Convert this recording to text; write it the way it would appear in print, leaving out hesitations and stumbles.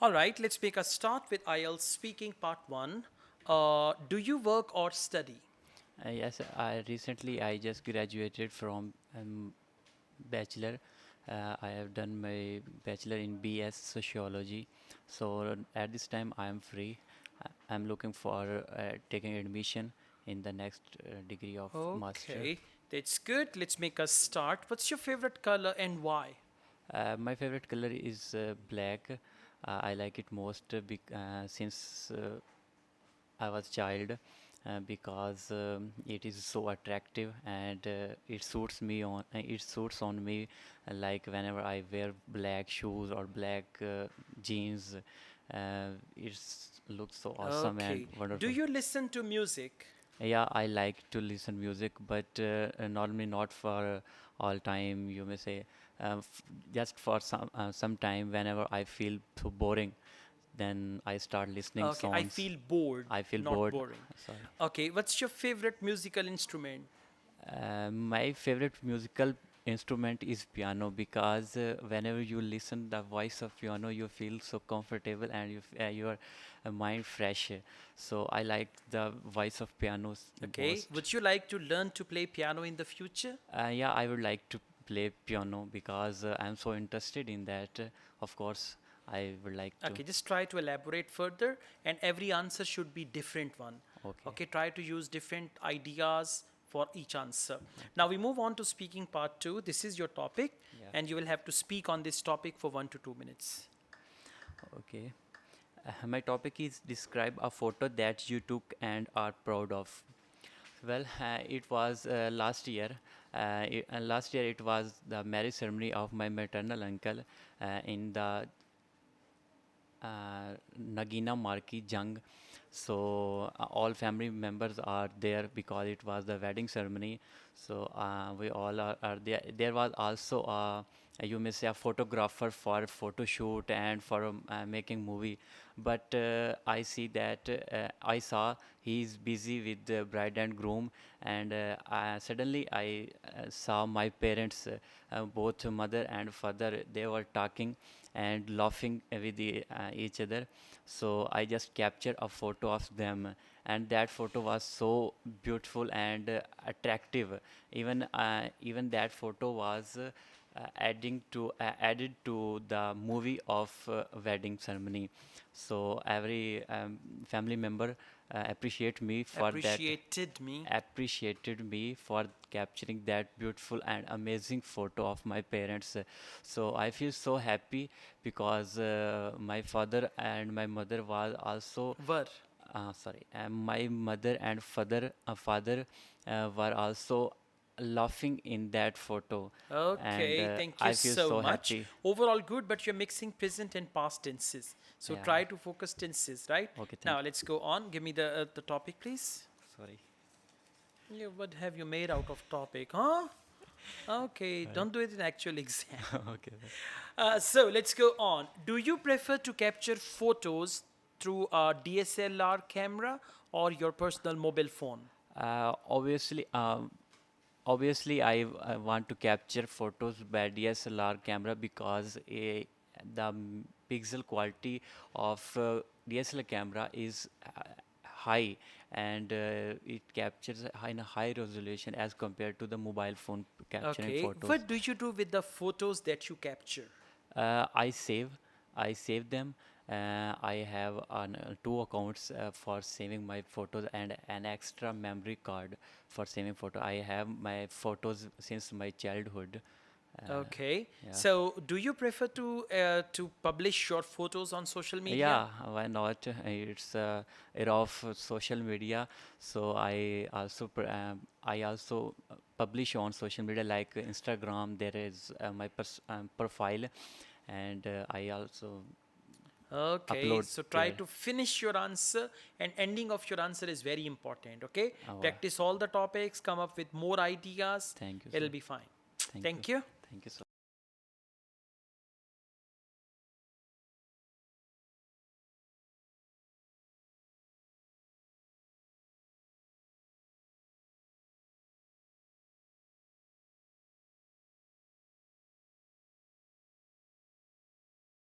All right, let's make a start with IELTS speaking part one. Do you work or study? Yes, I just graduated from bachelor. I have done my bachelor in BS Sociology. So at this time I am free. I'm looking for taking admission in the next degree of master. Okay, that's good. Let's make a start. What's your favorite color and why? My favorite color is black. I like it most since I was child because it is so attractive and it suits on me like whenever I wear black shoes or black jeans it looks so awesome and Okay, do wonderful. you listen to music? Yeah, I like to listen music, but normally not for all time. You may say, f just for some time. Whenever I feel so boring, then I start listening Okay, I songs. feel bored, I feel not bored. boring. Sorry. Okay, what's your favorite musical instrument? My favorite musical instrument is piano because whenever you listen the voice of piano, you feel so comfortable and your mind fresh. So I like the voice of pianos the Okay, most. would you like to learn to play piano in the future? Yeah, I would like to play piano because I'm so interested in that. Of course, I would like to. Okay, just try to elaborate further, and every answer should be different one. Okay. Okay, try to use different ideas for each answer. Now we move on to speaking part two. This is your topic, Yeah. and you will have to speak on this topic for 1 to 2 minutes. Okay. My topic is describe a photo that you took and are proud of. Well, it was last year it was the marriage ceremony of my maternal uncle in the Nagina Marki Jung. So all family members are there because it was the wedding ceremony. So we all are there. There was also you may say a photographer for photo shoot and for making movie. But I saw he's busy with the bride and groom, and suddenly I saw my parents, both mother and father, they were talking and laughing with each other. So I just captured a photo of them, and that photo was so beautiful and attractive. Even that photo was added to the movie of wedding ceremony. So every family member Appreciated me. appreciated me for capturing that beautiful and amazing photo of my parents. So I feel so happy because my father and my mother was also Were. my mother and father were also laughing in that photo, and Okay, thank you I feel so so much. happy. Overall good, but you're mixing present and past tenses. So Yeah. try to focus tenses, right? Okay. Now Thank you. let's go on. Give me the topic, please. Sorry. Yeah, what have you made out of topic, huh? Okay, Sorry. don't do it in actual exam. Okay. So let's go on. Do you prefer to capture photos through a DSLR camera or your personal mobile phone? Uh, obviously, um, Obviously, I want to capture photos by DSLR camera because the pixel quality of DSLR camera is high, and it captures in a high resolution as compared to the mobile phone capturing Okay, photos. what do you do with the photos that you capture? Uh, I save, I save them. I have two accounts for saving my photos and an extra memory card for saving photo. I have my photos since my childhood. Uh, Okay, yeah. so do you prefer to publish your photos on social media? Yeah, why not? It's era of social media, so I also publish on social media like Instagram. There is my profile, and I also Okay, upload so try there. to finish your answer, and ending of your answer is very important. Okay, Uh, practice all the topics, come up with more ideas. Thank you, It'll sir. be fine. Thank you. Thank you. Thank you so